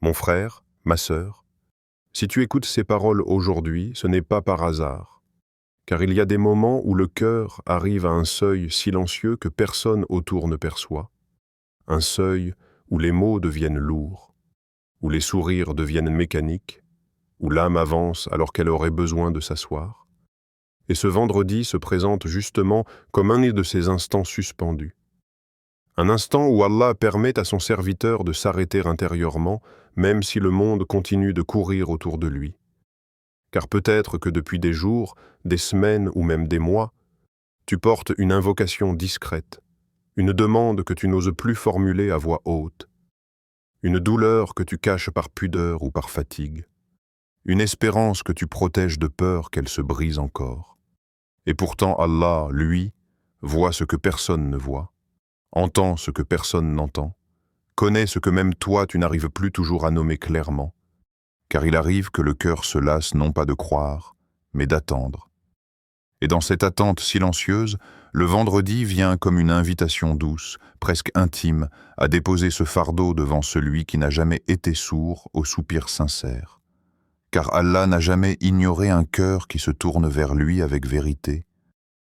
Mon frère, ma sœur, si tu écoutes ces paroles aujourd'hui, ce n'est pas par hasard, car il y a des moments où le cœur arrive à un seuil silencieux que personne autour ne perçoit, un seuil où les mots deviennent lourds, où les sourires deviennent mécaniques, où l'âme avance alors qu'elle aurait besoin de s'asseoir. Et ce vendredi se présente justement comme un de ces instants suspendus. Un instant où Allah permet à son serviteur de s'arrêter intérieurement, même si le monde continue de courir autour de lui. Car peut-être que depuis des jours, des semaines ou même des mois, tu portes une invocation discrète, une demande que tu n'oses plus formuler à voix haute, une douleur que tu caches par pudeur ou par fatigue, une espérance que tu protèges de peur qu'elle se brise encore. Et pourtant Allah, lui, voit ce que personne ne voit, entend ce que personne n'entend, connaît ce que même toi tu n'arrives plus toujours à nommer clairement, car il arrive que le cœur se lasse non pas de croire, mais d'attendre. Et dans cette attente silencieuse, le vendredi vient comme une invitation douce, presque intime, à déposer ce fardeau devant celui qui n'a jamais été sourd aux soupirs sincères. Car Allah n'a jamais ignoré un cœur qui se tourne vers lui avec vérité,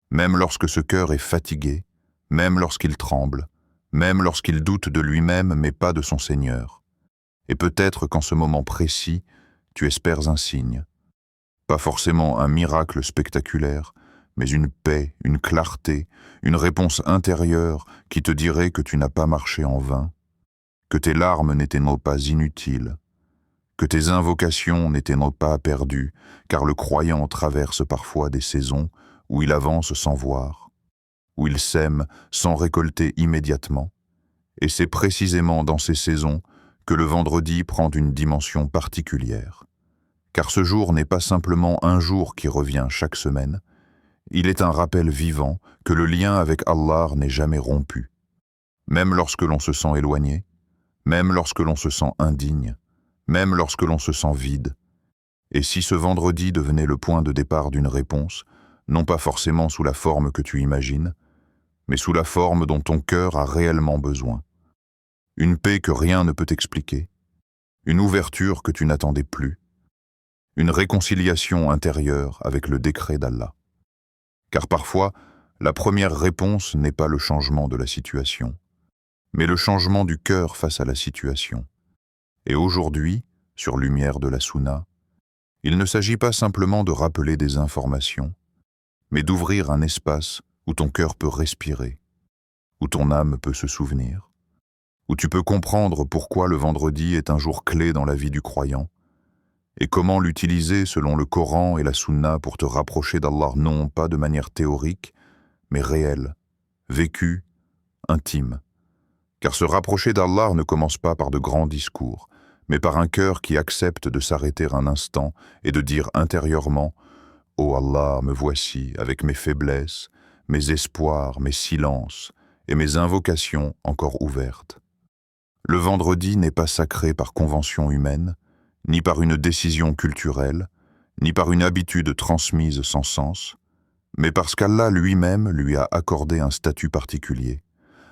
même lorsque ce cœur est fatigué, même lorsqu'il tremble, même lorsqu'il doute de lui-même mais pas de son Seigneur. Et peut-être qu'en ce moment précis, tu espères un signe. Pas forcément un miracle spectaculaire, mais une paix, une clarté, une réponse intérieure qui te dirait que tu n'as pas marché en vain, que tes larmes n'étaient pas inutiles, que tes invocations n'étaient pas perdues, car le croyant traverse parfois des saisons où il avance sans voir, où il sème sans récolter immédiatement, et c'est précisément dans ces saisons que le vendredi prend une dimension particulière. Car ce jour n'est pas simplement un jour qui revient chaque semaine, il est un rappel vivant que le lien avec Allah n'est jamais rompu. Même lorsque l'on se sent éloigné, même lorsque l'on se sent indigne, même lorsque l'on se sent vide. Et si ce vendredi devenait le point de départ d'une réponse, non pas forcément sous la forme que tu imagines, mais sous la forme dont ton cœur a réellement besoin. Une paix que rien ne peut expliquer, une ouverture que tu n'attendais plus, une réconciliation intérieure avec le décret d'Allah. Car parfois, la première réponse n'est pas le changement de la situation, mais le changement du cœur face à la situation. Et aujourd'hui, sur lumière de la Sunna, il ne s'agit pas simplement de rappeler des informations, mais d'ouvrir un espace où ton cœur peut respirer, où ton âme peut se souvenir, où tu peux comprendre pourquoi le vendredi est un jour clé dans la vie du croyant, et comment l'utiliser selon le Coran et la Sunna pour te rapprocher d'Allah non pas de manière théorique, mais réelle, vécue, intime. Car se rapprocher d'Allah ne commence pas par de grands discours, mais par un cœur qui accepte de s'arrêter un instant et de dire intérieurement « Ô Allah, me voici avec mes faiblesses, mes espoirs, mes silences et mes invocations encore ouvertes. » Le vendredi n'est pas sacré par convention humaine, ni par une décision culturelle, ni par une habitude transmise sans sens, mais parce qu'Allah lui-même lui a accordé un statut particulier,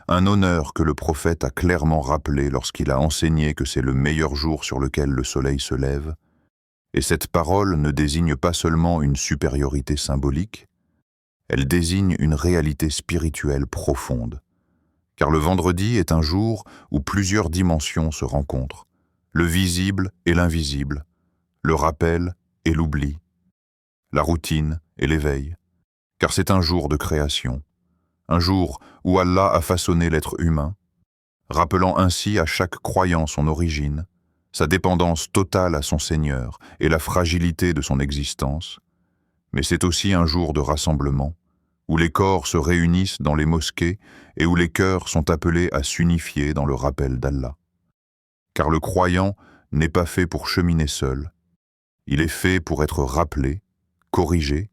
un honneur que le prophète a clairement rappelé lorsqu'il a enseigné que c'est le meilleur jour sur lequel le soleil se lève, et cette parole ne désigne pas seulement une supériorité symbolique, elle désigne une réalité spirituelle profonde, car le vendredi est un jour où plusieurs dimensions se rencontrent, le visible et l'invisible, le rappel et l'oubli, la routine et l'éveil, car c'est un jour de création, un jour où Allah a façonné l'être humain, rappelant ainsi à chaque croyant son origine, sa dépendance totale à son Seigneur et la fragilité de son existence, mais c'est aussi un jour de rassemblement, où les corps se réunissent dans les mosquées et où les cœurs sont appelés à s'unifier dans le rappel d'Allah. Car le croyant n'est pas fait pour cheminer seul, il est fait pour être rappelé, corrigé,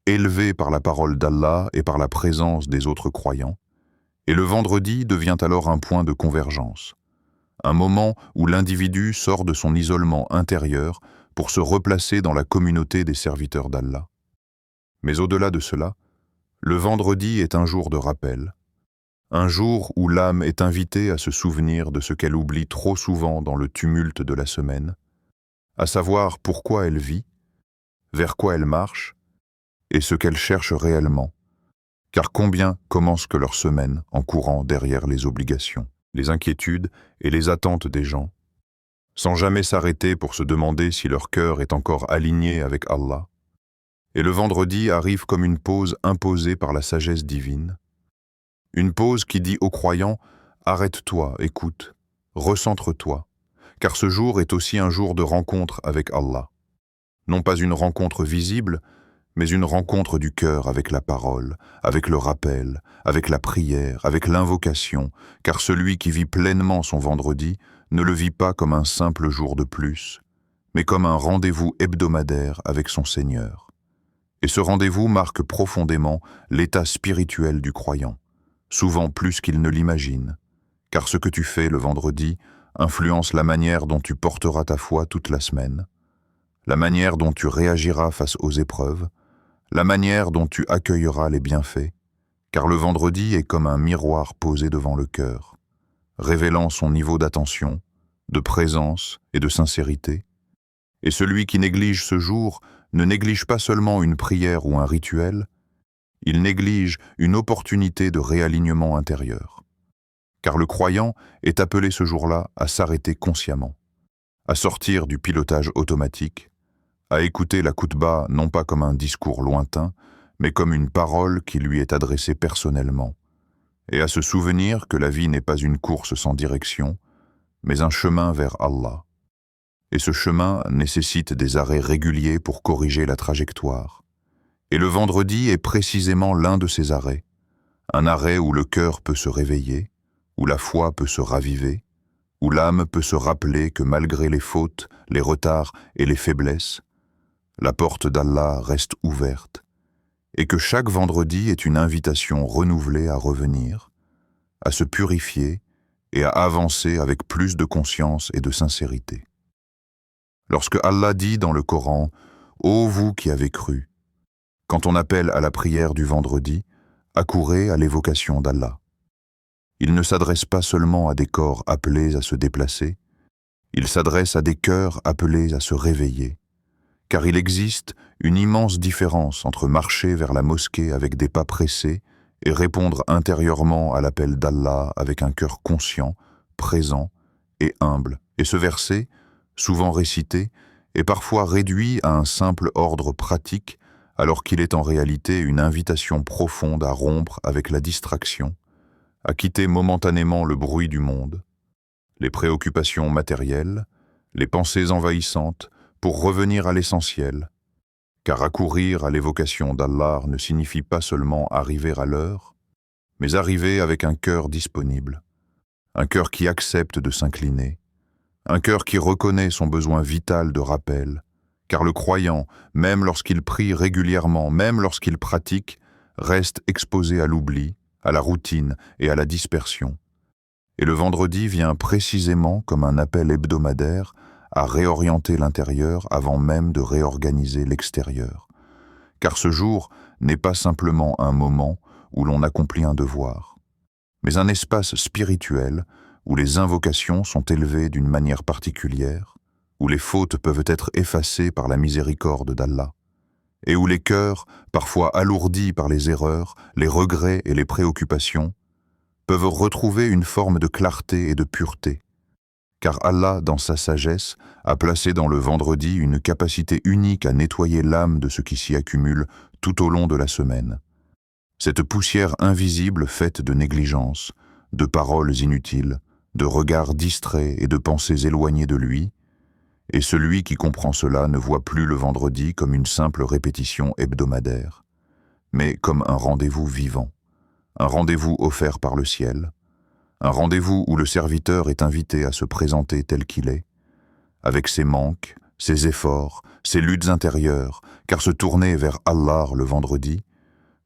élevé par la parole d'Allah et par la présence des autres croyants, et le vendredi devient alors un point de convergence, un moment où l'individu sort de son isolement intérieur pour se replacer dans la communauté des serviteurs d'Allah. Mais au-delà de cela, le vendredi est un jour de rappel, un jour où l'âme est invitée à se souvenir de ce qu'elle oublie trop souvent dans le tumulte de la semaine, à savoir pourquoi elle vit, vers quoi elle marche, et ce qu'elle cherche réellement, car combien commencent que leur semaine en courant derrière les obligations, les inquiétudes et les attentes des gens, sans jamais s'arrêter pour se demander si leur cœur est encore aligné avec Allah. Et le vendredi arrive comme une pause imposée par la sagesse divine, une pause qui dit aux croyants « Arrête-toi, écoute, recentre-toi, car ce jour est aussi un jour de rencontre avec Allah. » Non pas une rencontre visible, mais une rencontre du cœur avec la parole, avec le rappel, avec la prière, avec l'invocation, car celui qui vit pleinement son vendredi ne le vit pas comme un simple jour de plus, mais comme un rendez-vous hebdomadaire avec son Seigneur. Et ce rendez-vous marque profondément l'état spirituel du croyant, souvent plus qu'il ne l'imagine, car ce que tu fais le vendredi influence la manière dont tu porteras ta foi toute la semaine, la manière dont tu réagiras face aux épreuves, la manière dont tu accueilleras les bienfaits, car le vendredi est comme un miroir posé devant le cœur, révélant son niveau d'attention, de présence et de sincérité. Et celui qui néglige ce jour ne néglige pas seulement une prière ou un rituel, il néglige une opportunité de réalignement intérieur. Car le croyant est appelé ce jour-là à s'arrêter consciemment, à sortir du pilotage automatique, à écouter la khutba non pas comme un discours lointain, mais comme une parole qui lui est adressée personnellement, et à se souvenir que la vie n'est pas une course sans direction, mais un chemin vers Allah. Et ce chemin nécessite des arrêts réguliers pour corriger la trajectoire. Et le vendredi est précisément l'un de ces arrêts, un arrêt où le cœur peut se réveiller, où la foi peut se raviver, où l'âme peut se rappeler que malgré les fautes, les retards et les faiblesses, la porte d'Allah reste ouverte, et que chaque vendredi est une invitation renouvelée à revenir, à se purifier et à avancer avec plus de conscience et de sincérité. Lorsque Allah dit dans le Coran « Ô vous qui avez cru », quand on appelle à la prière du vendredi, accourez à l'évocation d'Allah. Il ne s'adresse pas seulement à des corps appelés à se déplacer, il s'adresse à des cœurs appelés à se réveiller, car il existe une immense différence entre marcher vers la mosquée avec des pas pressés et répondre intérieurement à l'appel d'Allah avec un cœur conscient, présent et humble. Et ce verset, souvent récité, est parfois réduit à un simple ordre pratique, alors qu'il est en réalité une invitation profonde à rompre avec la distraction, à quitter momentanément le bruit du monde, les préoccupations matérielles, les pensées envahissantes, pour revenir à l'essentiel, car accourir à l'évocation d'Allah ne signifie pas seulement arriver à l'heure, mais arriver avec un cœur disponible, un cœur qui accepte de s'incliner, un cœur qui reconnaît son besoin vital de rappel, car le croyant, même lorsqu'il prie régulièrement, même lorsqu'il pratique, reste exposé à l'oubli, à la routine et à la dispersion. Et le vendredi vient précisément comme un appel hebdomadaire à réorienter l'intérieur avant même de réorganiser l'extérieur. Car ce jour n'est pas simplement un moment où l'on accomplit un devoir, mais un espace spirituel où les invocations sont élevées d'une manière particulière, où les fautes peuvent être effacées par la miséricorde d'Allah, et où les cœurs, parfois alourdis par les erreurs, les regrets et les préoccupations, peuvent retrouver une forme de clarté et de pureté, car Allah, dans sa sagesse, a placé dans le vendredi une capacité unique à nettoyer l'âme de ce qui s'y accumule tout au long de la semaine. Cette poussière invisible faite de négligence, de paroles inutiles, de regards distraits et de pensées éloignées de lui, et celui qui comprend cela ne voit plus le vendredi comme une simple répétition hebdomadaire, mais comme un rendez-vous vivant, un rendez-vous offert par le ciel, un rendez-vous où le serviteur est invité à se présenter tel qu'il est, avec ses manques, ses efforts, ses luttes intérieures, car se tourner vers Allah le vendredi,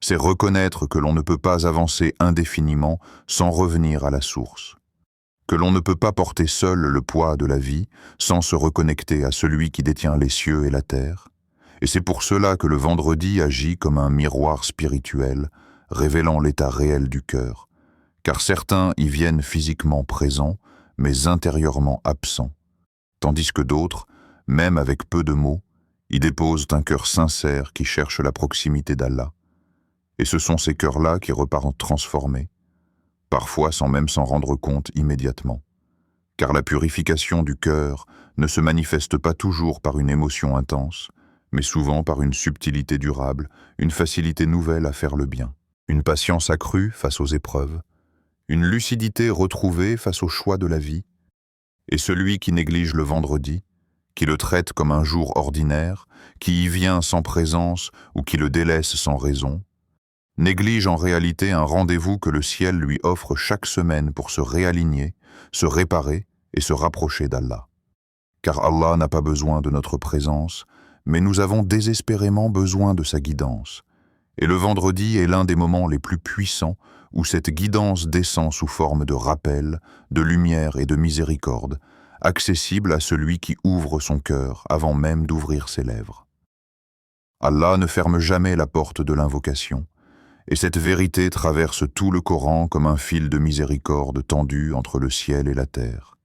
c'est reconnaître que l'on ne peut pas avancer indéfiniment sans revenir à la source, que l'on ne peut pas porter seul le poids de la vie sans se reconnecter à celui qui détient les cieux et la terre, et c'est pour cela que le vendredi agit comme un miroir spirituel, révélant l'état réel du cœur, car certains y viennent physiquement présents, mais intérieurement absents, tandis que d'autres, même avec peu de mots, y déposent un cœur sincère qui cherche la proximité d'Allah. Et ce sont ces cœurs-là qui repartent transformés, parfois sans même s'en rendre compte immédiatement. Car la purification du cœur ne se manifeste pas toujours par une émotion intense, mais souvent par une subtilité durable, une facilité nouvelle à faire le bien, une patience accrue face aux épreuves, une lucidité retrouvée face aux choix de la vie, et celui qui néglige le vendredi, qui le traite comme un jour ordinaire, qui y vient sans présence ou qui le délaisse sans raison, néglige en réalité un rendez-vous que le ciel lui offre chaque semaine pour se réaligner, se réparer et se rapprocher d'Allah. Car Allah n'a pas besoin de notre présence, mais nous avons désespérément besoin de sa guidance. Et le vendredi est l'un des moments les plus puissants où cette guidance descend sous forme de rappel, de lumière et de miséricorde, accessible à celui qui ouvre son cœur avant même d'ouvrir ses lèvres. Allah ne ferme jamais la porte de l'invocation, et cette vérité traverse tout le Coran comme un fil de miséricorde tendu entre le ciel et la terre.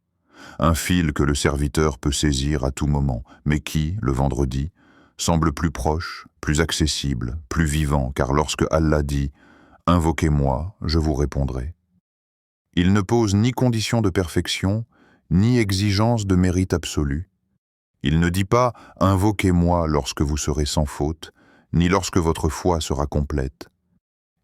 Un fil que le serviteur peut saisir à tout moment, mais qui, le vendredi, semble plus proche, plus accessible, plus vivant, car lorsque Allah dit « Invoquez-moi, je vous répondrai », il ne pose ni condition de perfection, ni exigence de mérite absolu. Il ne dit pas « Invoquez-moi lorsque vous serez sans faute », ni lorsque votre foi sera complète.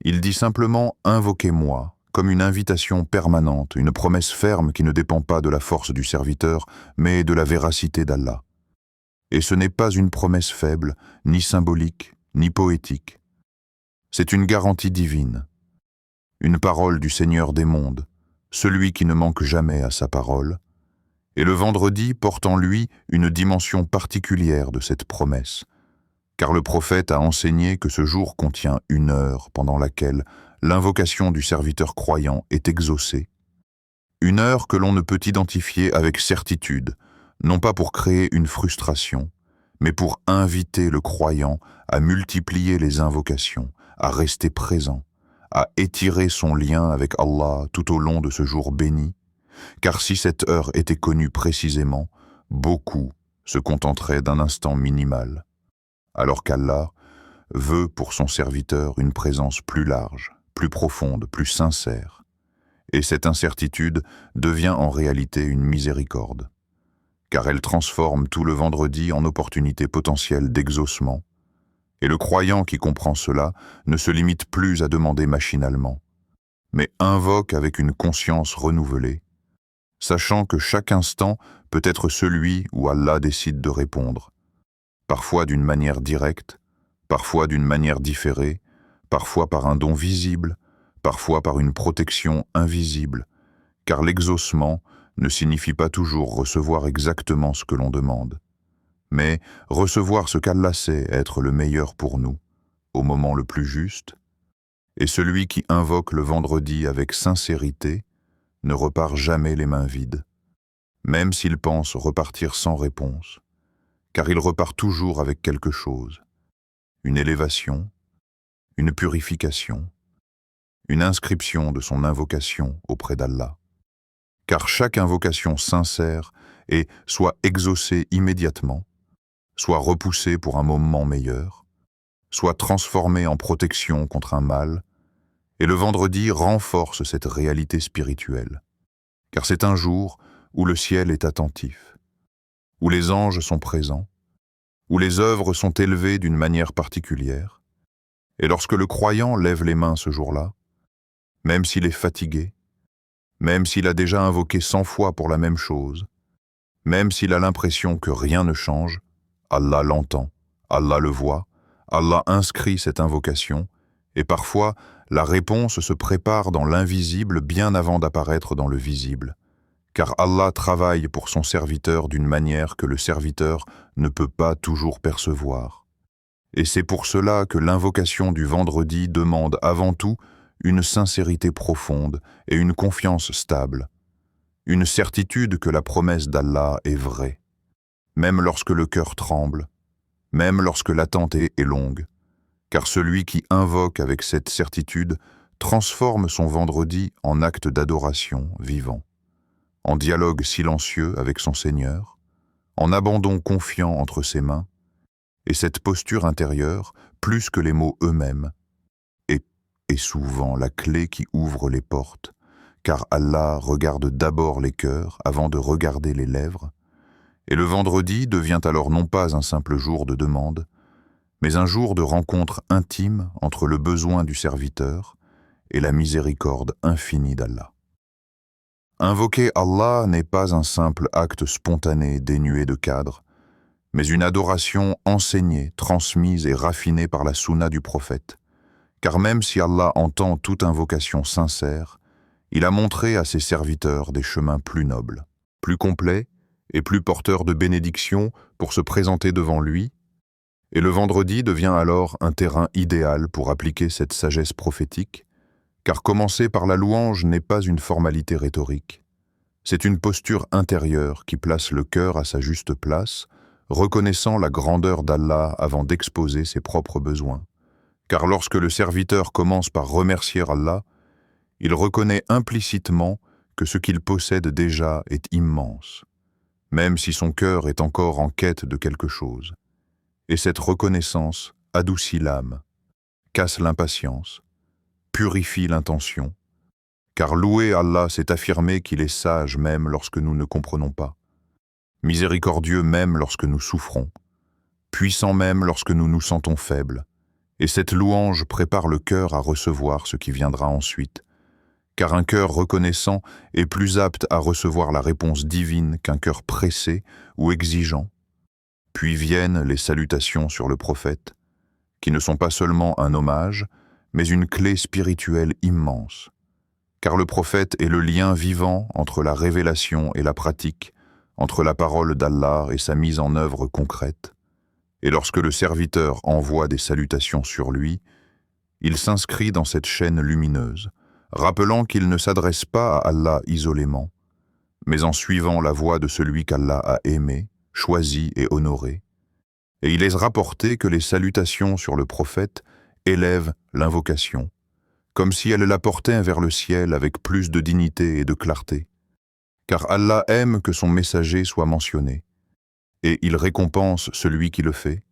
Il dit simplement « Invoquez-moi », comme une invitation permanente, une promesse ferme qui ne dépend pas de la force du serviteur, mais de la véracité d'Allah. Et ce n'est pas une promesse faible, ni symbolique, ni poétique. C'est une garantie divine, une parole du Seigneur des mondes, celui qui ne manque jamais à sa parole, et le vendredi porte en lui une dimension particulière de cette promesse, car le prophète a enseigné que ce jour contient une heure pendant laquelle l'invocation du serviteur croyant est exaucée. Une heure que l'on ne peut identifier avec certitude, non pas pour créer une frustration, mais pour inviter le croyant à multiplier les invocations, à rester présent, à étirer son lien avec Allah tout au long de ce jour béni, car si cette heure était connue précisément, beaucoup se contenteraient d'un instant minimal, alors qu'Allah veut pour son serviteur une présence plus large, plus profonde, plus sincère. Et cette incertitude devient en réalité une miséricorde, car elle transforme tout le vendredi en opportunité potentielle d'exaucement. Et le croyant qui comprend cela ne se limite plus à demander machinalement, mais invoque avec une conscience renouvelée, sachant que chaque instant peut être celui où Allah décide de répondre, parfois d'une manière directe, parfois d'une manière différée, parfois par un don visible, parfois par une protection invisible, car l'exaucement ne signifie pas toujours recevoir exactement ce que l'on demande, mais recevoir ce qu'Allah sait être le meilleur pour nous, au moment le plus juste, et celui qui invoque le vendredi avec sincérité ne repart jamais les mains vides, même s'il pense repartir sans réponse, car il repart toujours avec quelque chose, une élévation, une purification, une inscription de son invocation auprès d'Allah. Car chaque invocation sincère est soit exaucée immédiatement, soit repoussée pour un moment meilleur, soit transformée en protection contre un mal, et le vendredi renforce cette réalité spirituelle, car c'est un jour où le ciel est attentif, où les anges sont présents, où les œuvres sont élevées d'une manière particulière, et lorsque le croyant lève les mains ce jour-là, même s'il est fatigué, même s'il a déjà invoqué 100 fois pour la même chose, même s'il a l'impression que rien ne change, Allah l'entend, Allah le voit, Allah inscrit cette invocation, et parfois la réponse se prépare dans l'invisible bien avant d'apparaître dans le visible, car Allah travaille pour son serviteur d'une manière que le serviteur ne peut pas toujours percevoir. Et c'est pour cela que l'invocation du vendredi demande avant tout une sincérité profonde et une confiance stable, une certitude que la promesse d'Allah est vraie, même lorsque le cœur tremble, même lorsque l'attente est longue, car celui qui invoque avec cette certitude transforme son vendredi en acte d'adoration vivant, en dialogue silencieux avec son Seigneur, en abandon confiant entre ses mains, et cette posture intérieure, plus que les mots eux-mêmes, est souvent la clé qui ouvre les portes, car Allah regarde d'abord les cœurs avant de regarder les lèvres, et le vendredi devient alors non pas un simple jour de demande, mais un jour de rencontre intime entre le besoin du serviteur et la miséricorde infinie d'Allah. Invoquer Allah n'est pas un simple acte spontané dénué de cadre, mais une adoration enseignée, transmise et raffinée par la sunna du prophète. Car même si Allah entend toute invocation sincère, il a montré à ses serviteurs des chemins plus nobles, plus complets et plus porteurs de bénédictions pour se présenter devant lui, et le vendredi devient alors un terrain idéal pour appliquer cette sagesse prophétique, car commencer par la louange n'est pas une formalité rhétorique. C'est une posture intérieure qui place le cœur à sa juste place, reconnaissant la grandeur d'Allah avant d'exposer ses propres besoins. Car lorsque le serviteur commence par remercier Allah, il reconnaît implicitement que ce qu'il possède déjà est immense, même si son cœur est encore en quête de quelque chose. Et cette reconnaissance adoucit l'âme, casse l'impatience, purifie l'intention, car louer Allah, c'est affirmer qu'il est sage même lorsque nous ne comprenons pas, miséricordieux même lorsque nous souffrons, puissant même lorsque nous nous sentons faibles, et cette louange prépare le cœur à recevoir ce qui viendra ensuite, car un cœur reconnaissant est plus apte à recevoir la réponse divine qu'un cœur pressé ou exigeant. Puis viennent les salutations sur le prophète, qui ne sont pas seulement un hommage, mais une clé spirituelle immense, car le prophète est le lien vivant entre la révélation et la pratique, entre la parole d'Allah et sa mise en œuvre concrète. Et lorsque le serviteur envoie des salutations sur lui, il s'inscrit dans cette chaîne lumineuse, rappelant qu'il ne s'adresse pas à Allah isolément, mais en suivant la voie de celui qu'Allah a aimé, choisi et honoré. Et il est rapporté que les salutations sur le prophète élèvent l'invocation, comme si elles la portaient vers le ciel avec plus de dignité et de clarté. Car Allah aime que son messager soit mentionné, et il récompense celui qui le fait.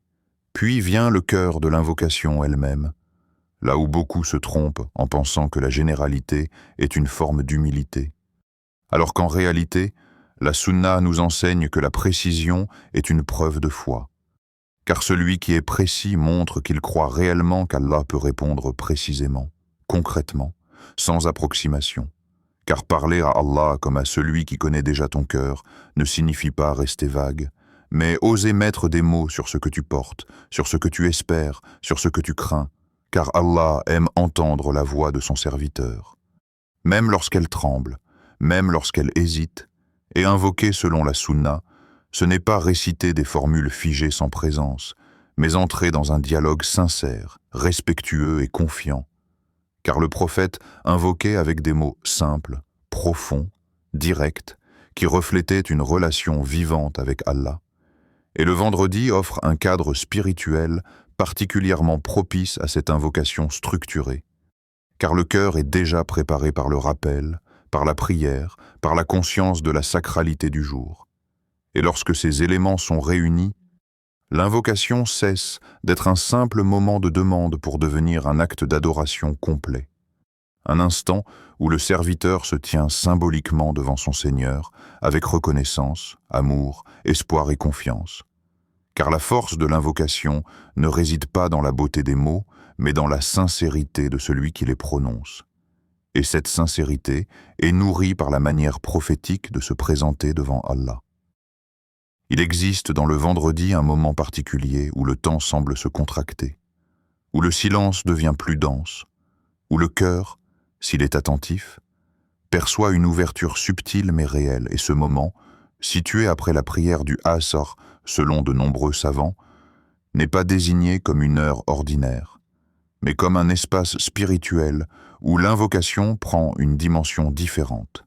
Puis vient le cœur de l'invocation elle-même, là où beaucoup se trompent en pensant que la généralité est une forme d'humilité, alors qu'en réalité, la sunna nous enseigne que la précision est une preuve de foi, car celui qui est précis montre qu'il croit réellement qu'Allah peut répondre précisément, concrètement, sans approximation, car parler à Allah comme à celui qui connaît déjà ton cœur ne signifie pas rester vague, mais oser mettre des mots sur ce que tu portes, sur ce que tu espères, sur ce que tu crains, car Allah aime entendre la voix de son serviteur. Même lorsqu'elle tremble, même lorsqu'elle hésite, et invoquer selon la sunna, ce n'est pas réciter des formules figées sans présence, mais entrer dans un dialogue sincère, respectueux et confiant. Car le prophète invoquait avec des mots simples, profonds, directs, qui reflétaient une relation vivante avec Allah. Et le vendredi offre un cadre spirituel particulièrement propice à cette invocation structurée, car le cœur est déjà préparé par le rappel, par la prière, par la conscience de la sacralité du jour. Et lorsque ces éléments sont réunis, l'invocation cesse d'être un simple moment de demande pour devenir un acte d'adoration complet. Un instant où le serviteur se tient symboliquement devant son Seigneur, avec reconnaissance, amour, espoir et confiance. Car la force de l'invocation ne réside pas dans la beauté des mots, mais dans la sincérité de celui qui les prononce. Et cette sincérité est nourrie par la manière prophétique de se présenter devant Allah. Il existe dans le vendredi un moment particulier où le temps semble se contracter, où le silence devient plus dense, où le cœur, s'il est attentif, perçoit une ouverture subtile mais réelle, et ce moment, situé après la prière du Asr, selon de nombreux savants, n'est pas désigné comme une heure ordinaire, mais comme un espace spirituel où l'invocation prend une dimension différente.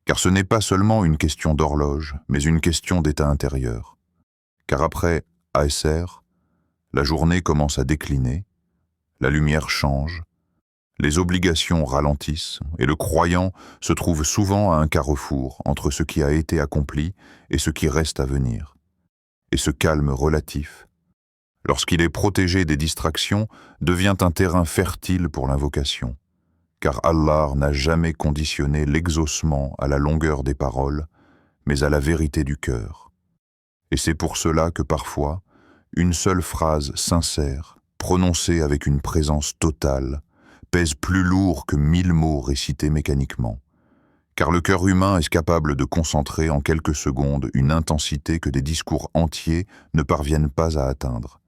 Car ce n'est pas seulement une question d'horloge, mais une question d'état intérieur. Car après Asr, la journée commence à décliner, la lumière change, Les obligations ralentissent et le croyant se trouve souvent à un carrefour entre ce qui a été accompli et ce qui reste à venir. Et ce calme relatif, lorsqu'il est protégé des distractions, devient un terrain fertile pour l'invocation, car Allah n'a jamais conditionné l'exaucement à la longueur des paroles, mais à la vérité du cœur. Et c'est pour cela que parfois, une seule phrase sincère, prononcée avec une présence totale, pèse plus lourd que 1000 mots récités mécaniquement, car le cœur humain est capable de concentrer en quelques secondes une intensité que des discours entiers ne parviennent pas à atteindre.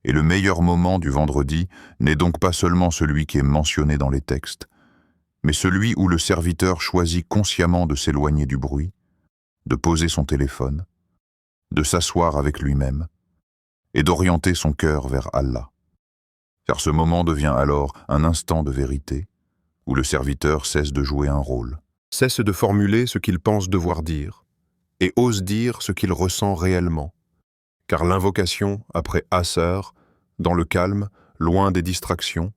Et le meilleur moment du vendredi n'est donc pas seulement celui qui est mentionné dans les textes, mais celui où le serviteur choisit consciemment de s'éloigner du bruit, de poser son téléphone, de s'asseoir avec lui-même et d'orienter son cœur vers Allah. Car ce moment devient alors un instant de vérité, où le serviteur cesse de jouer un rôle. Cesse de formuler ce qu'il pense devoir dire, et ose dire ce qu'il ressent réellement. Car l'invocation, après Asr, dans le calme, loin des distractions,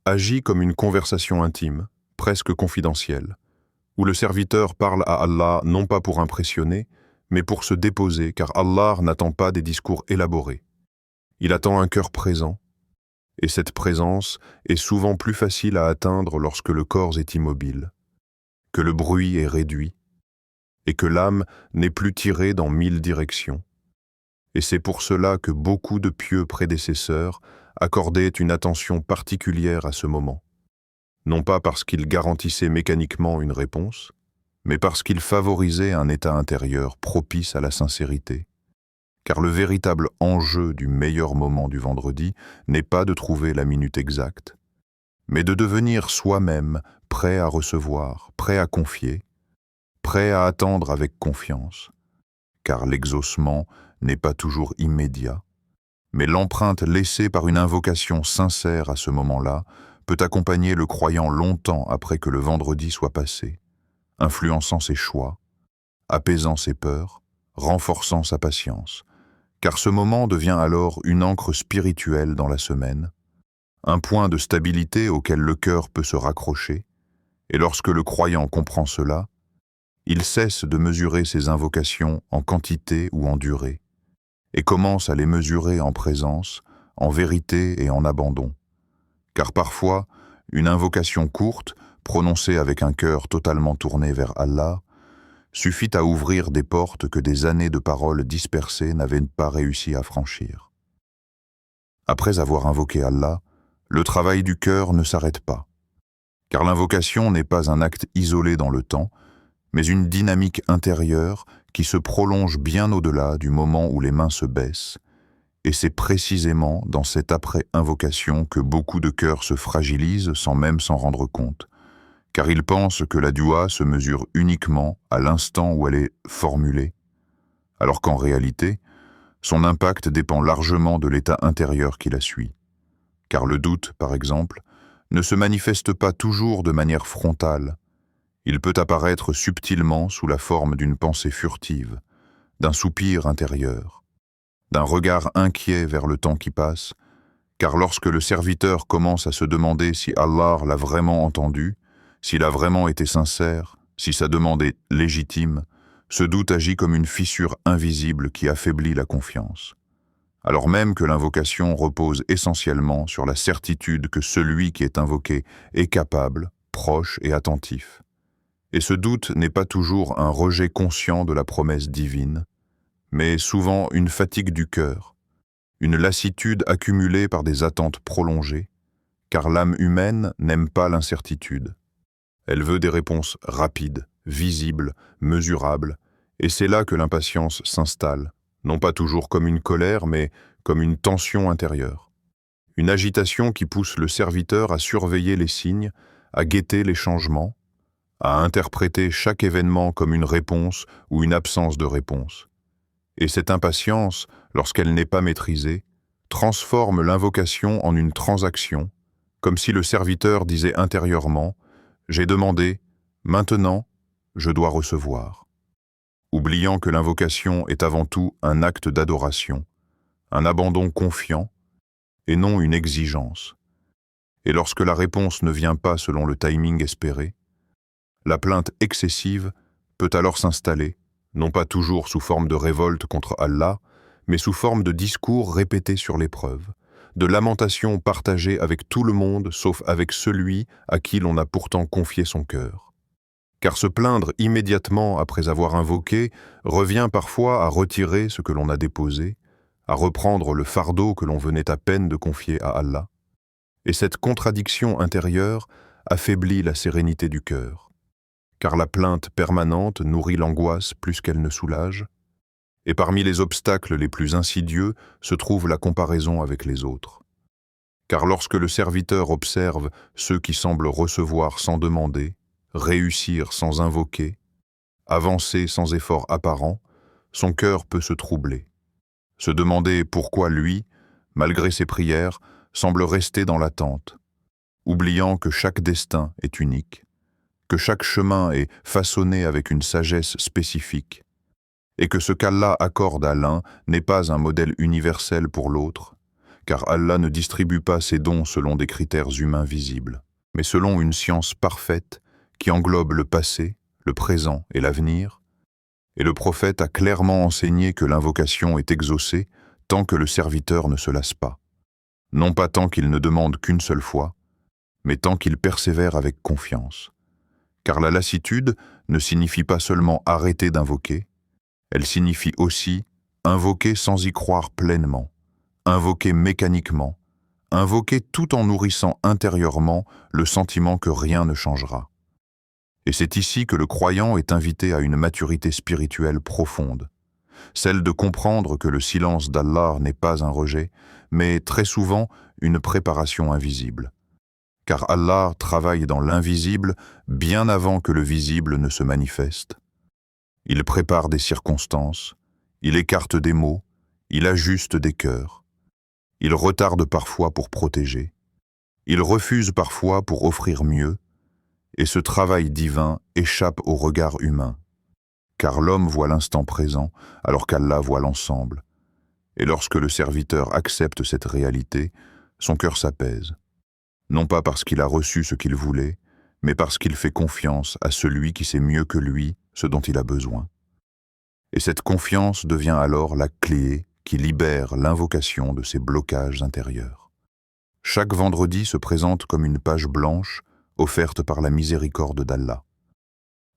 agit comme une conversation intime, presque confidentielle, où le serviteur parle à Allah non pas pour impressionner, mais pour se déposer, car Allah n'attend pas des discours élaborés. Il attend un cœur présent, et cette présence est souvent plus facile à atteindre lorsque le corps est immobile, que le bruit est réduit, et que l'âme n'est plus tirée dans 1000 directions. Et c'est pour cela que beaucoup de pieux prédécesseurs accordaient une attention particulière à ce moment, non pas parce qu'ils garantissaient mécaniquement une réponse, mais parce qu'ils favorisaient un état intérieur propice à la sincérité. Car le véritable enjeu du meilleur moment du vendredi n'est pas de trouver la minute exacte, mais de devenir soi-même prêt à recevoir, prêt à confier, prêt à attendre avec confiance, car l'exaucement n'est pas toujours immédiat, mais l'empreinte laissée par une invocation sincère à ce moment-là peut accompagner le croyant longtemps après que le vendredi soit passé, influençant ses choix, apaisant ses peurs, renforçant sa patience, car ce moment devient alors une ancre spirituelle dans la semaine, un point de stabilité auquel le cœur peut se raccrocher, et lorsque le croyant comprend cela, il cesse de mesurer ses invocations en quantité ou en durée, et commence à les mesurer en présence, en vérité et en abandon. Car parfois, une invocation courte, prononcée avec un cœur totalement tourné vers Allah, suffit à ouvrir des portes que des années de paroles dispersées n'avaient pas réussi à franchir. Après avoir invoqué Allah, le travail du cœur ne s'arrête pas, car l'invocation n'est pas un acte isolé dans le temps, mais une dynamique intérieure qui se prolonge bien au-delà du moment où les mains se baissent, et c'est précisément dans cette après-invocation que beaucoup de cœurs se fragilisent sans même s'en rendre compte, car ils pensent que la dua se mesure uniquement à l'instant où elle est formulée, alors qu'en réalité, son impact dépend largement de l'état intérieur qui la suit. Car le doute, par exemple, ne se manifeste pas toujours de manière frontale. Il peut apparaître subtilement sous la forme d'une pensée furtive, d'un soupir intérieur, d'un regard inquiet vers le temps qui passe, car lorsque le serviteur commence à se demander si Allah l'a vraiment entendu, s'il a vraiment été sincère, si sa demande est légitime, ce doute agit comme une fissure invisible qui affaiblit la confiance. Alors même que l'invocation repose essentiellement sur la certitude que celui qui est invoqué est capable, proche et attentif. Et ce doute n'est pas toujours un rejet conscient de la promesse divine, mais souvent une fatigue du cœur, une lassitude accumulée par des attentes prolongées, car l'âme humaine n'aime pas l'incertitude. Elle veut des réponses rapides, visibles, mesurables, et c'est là que l'impatience s'installe, non pas toujours comme une colère, mais comme une tension intérieure. Une agitation qui pousse le serviteur à surveiller les signes, à guetter les changements, à interpréter chaque événement comme une réponse ou une absence de réponse. Et cette impatience, lorsqu'elle n'est pas maîtrisée, transforme l'invocation en une transaction, comme si le serviteur disait intérieurement « J'ai demandé, maintenant, je dois recevoir », oubliant que l'invocation est avant tout un acte d'adoration, un abandon confiant, et non une exigence. Et lorsque la réponse ne vient pas selon le timing espéré, la plainte excessive peut alors s'installer, non pas toujours sous forme de révolte contre Allah, mais sous forme de discours répétés sur l'épreuve, de lamentations partagées avec tout le monde sauf avec celui à qui l'on a pourtant confié son cœur. Car se plaindre immédiatement après avoir invoqué revient parfois à retirer ce que l'on a déposé, à reprendre le fardeau que l'on venait à peine de confier à Allah. Et cette contradiction intérieure affaiblit la sérénité du cœur, car la plainte permanente nourrit l'angoisse plus qu'elle ne soulage, et parmi les obstacles les plus insidieux se trouve la comparaison avec les autres. Car lorsque le serviteur observe ceux qui semblent recevoir sans demander, réussir sans invoquer, avancer sans effort apparent, son cœur peut se troubler, se demander pourquoi lui, malgré ses prières, semble rester dans l'attente, oubliant que chaque destin est unique, que chaque chemin est façonné avec une sagesse spécifique, et que ce qu'Allah accorde à l'un n'est pas un modèle universel pour l'autre, car Allah ne distribue pas ses dons selon des critères humains visibles, mais selon une science parfaite qui englobe le passé, le présent et l'avenir, et le prophète a clairement enseigné que l'invocation est exaucée tant que le serviteur ne se lasse pas, non pas tant qu'il ne demande qu'une seule fois, mais tant qu'il persévère avec confiance. Car la lassitude ne signifie pas seulement arrêter d'invoquer, elle signifie aussi invoquer sans y croire pleinement, invoquer mécaniquement, invoquer tout en nourrissant intérieurement le sentiment que rien ne changera. Et c'est ici que le croyant est invité à une maturité spirituelle profonde, celle de comprendre que le silence d'Allah n'est pas un rejet, mais très souvent une préparation invisible. Car Allah travaille dans l'invisible bien avant que le visible ne se manifeste. Il prépare des circonstances, il écarte des mots, il ajuste des cœurs. Il retarde parfois pour protéger, il refuse parfois pour offrir mieux, et ce travail divin échappe au regard humain, car l'homme voit l'instant présent alors qu'Allah voit l'ensemble. Et lorsque le serviteur accepte cette réalité, son cœur s'apaise, non pas parce qu'il a reçu ce qu'il voulait, mais parce qu'il fait confiance à celui qui sait mieux que lui ce dont il a besoin. Et cette confiance devient alors la clé qui libère l'invocation de ses blocages intérieurs. Chaque vendredi se présente comme une page blanche offerte par la miséricorde d'Allah.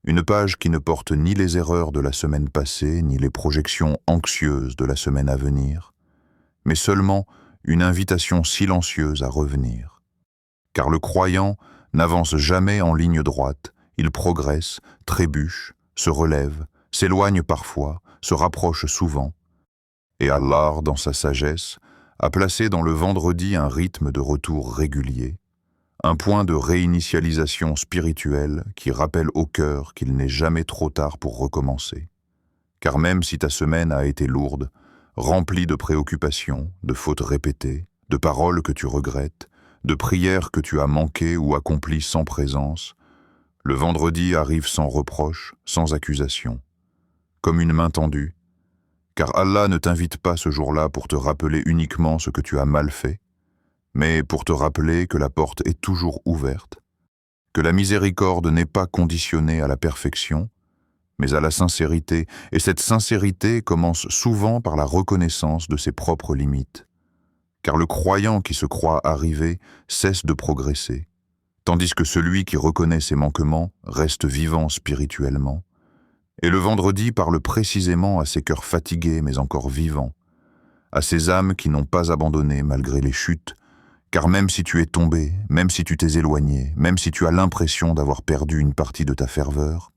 Une page qui ne porte ni les erreurs de la semaine passée, ni les projections anxieuses de la semaine à venir, mais seulement une invitation silencieuse à revenir. Car le croyant n'avance jamais en ligne droite, il progresse, trébuche, se relève, s'éloigne parfois, se rapproche souvent. Et Allah, dans sa sagesse, a placé dans le vendredi un rythme de retour régulier, un point de réinitialisation spirituelle qui rappelle au cœur qu'il n'est jamais trop tard pour recommencer. Car même si ta semaine a été lourde, remplie de préoccupations, de fautes répétées, de paroles que tu regrettes, de prières que tu as manquées ou accomplies sans présence, le vendredi arrive sans reproche, sans accusation, comme une main tendue, car Allah ne t'invite pas ce jour-là pour te rappeler uniquement ce que tu as mal fait, mais pour te rappeler que la porte est toujours ouverte, que la miséricorde n'est pas conditionnée à la perfection, mais à la sincérité, et cette sincérité commence souvent par la reconnaissance de ses propres limites, car le croyant qui se croit arrivé cesse de progresser, tandis que celui qui reconnaît ses manquements reste vivant spirituellement. Et le vendredi parle précisément à ces cœurs fatigués mais encore vivants, à ces âmes qui n'ont pas abandonné malgré les chutes, car même si tu es tombé, même si tu t'es éloigné, même si tu as l'impression d'avoir perdu une partie de ta ferveur,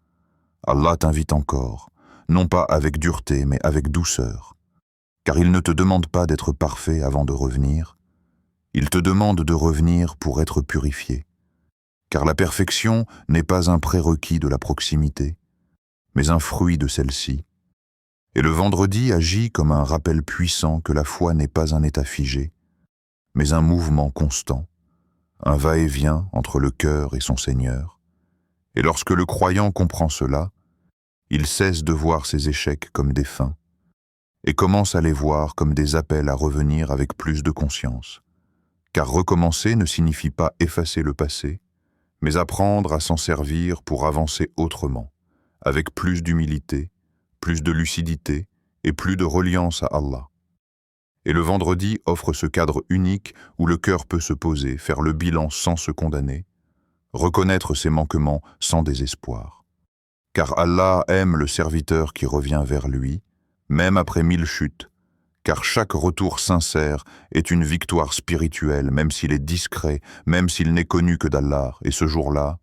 Allah t'invite encore, non pas avec dureté mais avec douceur, car il ne te demande pas d'être parfait avant de revenir, il te demande de revenir pour être purifié, car la perfection n'est pas un prérequis de la proximité, mais un fruit de celle-ci. Et le vendredi agit comme un rappel puissant que la foi n'est pas un état figé, mais un mouvement constant, un va-et-vient entre le cœur et son Seigneur. Et lorsque le croyant comprend cela, il cesse de voir ses échecs comme des fins, et commence à les voir comme des appels à revenir avec plus de conscience, car recommencer ne signifie pas effacer le passé, mais apprendre à s'en servir pour avancer autrement, avec plus d'humilité, plus de lucidité et plus de reliance à Allah. Et le vendredi offre ce cadre unique où le cœur peut se poser, faire le bilan sans se condamner, reconnaître ses manquements sans désespoir. Car Allah aime le serviteur qui revient vers lui, même après 1000 chutes, car chaque retour sincère est une victoire spirituelle, même s'il est discret, même s'il n'est connu que d'Allah. Et ce jour-là,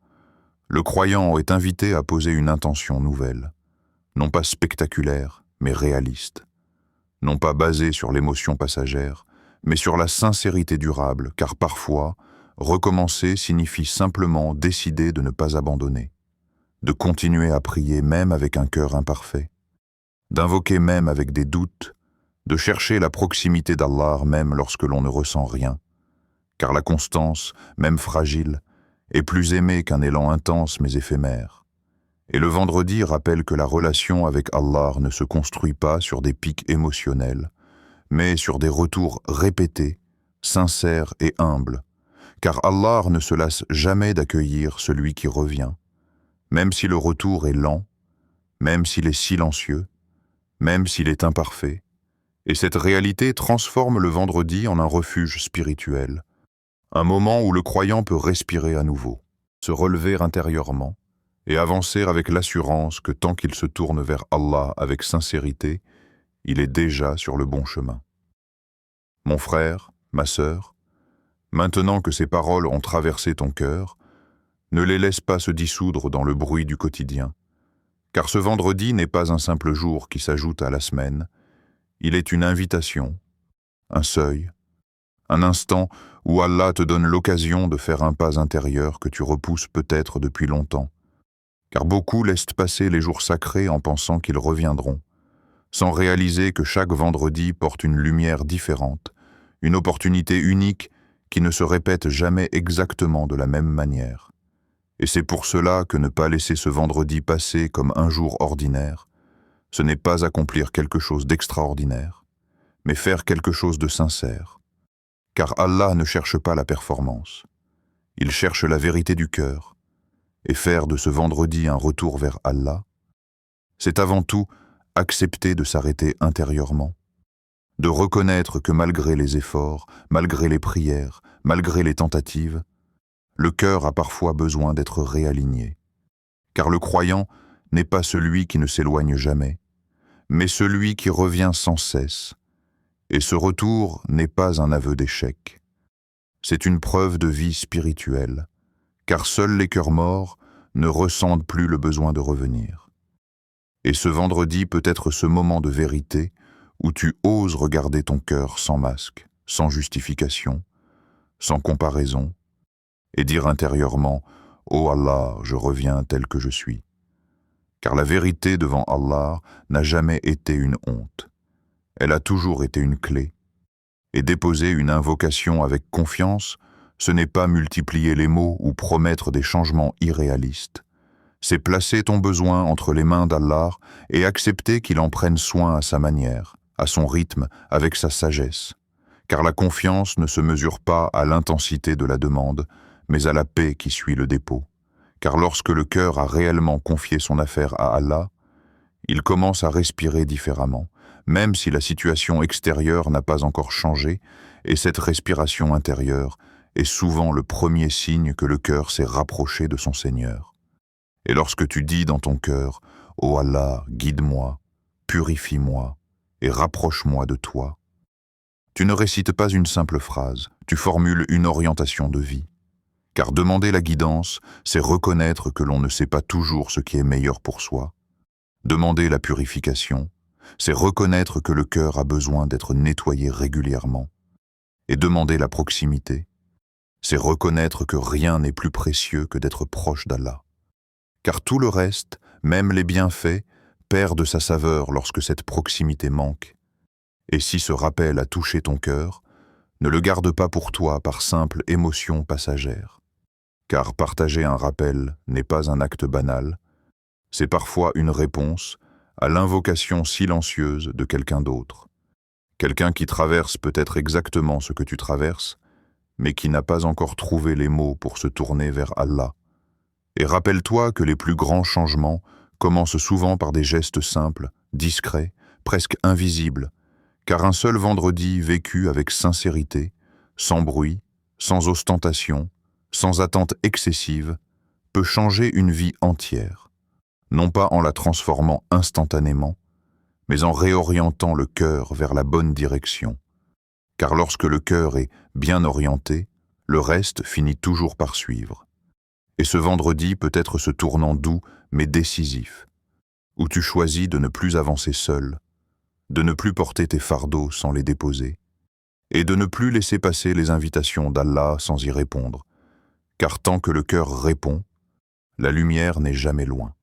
le croyant est invité à poser une intention nouvelle, non pas spectaculaire, mais réaliste, non pas basée sur l'émotion passagère, mais sur la sincérité durable, car parfois, recommencer signifie simplement décider de ne pas abandonner, de continuer à prier même avec un cœur imparfait, d'invoquer même avec des doutes, de chercher la proximité d'Allah même lorsque l'on ne ressent rien, car la constance, même fragile, est plus aimée qu'un élan intense mais éphémère. Et le vendredi rappelle que la relation avec Allah ne se construit pas sur des pics émotionnels, mais sur des retours répétés, sincères et humbles, car Allah ne se lasse jamais d'accueillir celui qui revient, même si le retour est lent, même s'il est silencieux, même s'il est imparfait. Et cette réalité transforme le vendredi en un refuge spirituel, un moment où le croyant peut respirer à nouveau, se relever intérieurement et avancer avec l'assurance que tant qu'il se tourne vers Allah avec sincérité, il est déjà sur le bon chemin. Mon frère, ma sœur, maintenant que ces paroles ont traversé ton cœur, ne les laisse pas se dissoudre dans le bruit du quotidien, car ce vendredi n'est pas un simple jour qui s'ajoute à la semaine. Il est une invitation, un seuil, un instant où Allah te donne l'occasion de faire un pas intérieur que tu repousses peut-être depuis longtemps. Car beaucoup laissent passer les jours sacrés en pensant qu'ils reviendront, sans réaliser que chaque vendredi porte une lumière différente, une opportunité unique qui ne se répète jamais exactement de la même manière. Et c'est pour cela que ne pas laisser ce vendredi passer comme un jour ordinaire, ce n'est pas accomplir quelque chose d'extraordinaire, mais faire quelque chose de sincère. Car Allah ne cherche pas la performance. Il cherche la vérité du cœur. Et faire de ce vendredi un retour vers Allah, c'est avant tout accepter de s'arrêter intérieurement, de reconnaître que malgré les efforts, malgré les prières, malgré les tentatives, le cœur a parfois besoin d'être réaligné. Car le croyant n'est pas celui qui ne s'éloigne jamais, mais celui qui revient sans cesse. Et ce retour n'est pas un aveu d'échec. C'est une preuve de vie spirituelle, car seuls les cœurs morts ne ressentent plus le besoin de revenir. Et ce vendredi peut être ce moment de vérité où tu oses regarder ton cœur sans masque, sans justification, sans comparaison, et dire intérieurement « Oh Allah, je reviens tel que je suis ». Car la vérité devant Allah n'a jamais été une honte. Elle a toujours été une clé. Et déposer une invocation avec confiance, ce n'est pas multiplier les mots ou promettre des changements irréalistes. C'est placer ton besoin entre les mains d'Allah et accepter qu'il en prenne soin à sa manière, à son rythme, avec sa sagesse. Car la confiance ne se mesure pas à l'intensité de la demande, mais à la paix qui suit le dépôt. Car lorsque le cœur a réellement confié son affaire à Allah, il commence à respirer différemment, même si la situation extérieure n'a pas encore changé, et cette respiration intérieure est souvent le premier signe que le cœur s'est rapproché de son Seigneur. Et lorsque tu dis dans ton cœur « Ô Allah, guide-moi, purifie-moi et rapproche-moi de toi », tu ne récites pas une simple phrase, tu formules une orientation de vie. Car demander la guidance, c'est reconnaître que l'on ne sait pas toujours ce qui est meilleur pour soi. Demander la purification, c'est reconnaître que le cœur a besoin d'être nettoyé régulièrement. Et demander la proximité, c'est reconnaître que rien n'est plus précieux que d'être proche d'Allah. Car tout le reste, même les bienfaits, perd de sa saveur lorsque cette proximité manque. Et si ce rappel a touché ton cœur, ne le garde pas pour toi par simple émotion passagère. Car partager un rappel n'est pas un acte banal, c'est parfois une réponse à l'invocation silencieuse de quelqu'un d'autre. Quelqu'un qui traverse peut-être exactement ce que tu traverses, mais qui n'a pas encore trouvé les mots pour se tourner vers Allah. Et rappelle-toi que les plus grands changements commencent souvent par des gestes simples, discrets, presque invisibles, car un seul vendredi vécu avec sincérité, sans bruit, sans ostentation, sans attente excessive, peut changer une vie entière, non pas en la transformant instantanément, mais en réorientant le cœur vers la bonne direction. Car lorsque le cœur est bien orienté, le reste finit toujours par suivre. Et ce vendredi peut être ce tournant doux mais décisif, où tu choisis de ne plus avancer seul, de ne plus porter tes fardeaux sans les déposer, et de ne plus laisser passer les invitations d'Allah sans y répondre, car tant que le cœur répond, la lumière n'est jamais loin.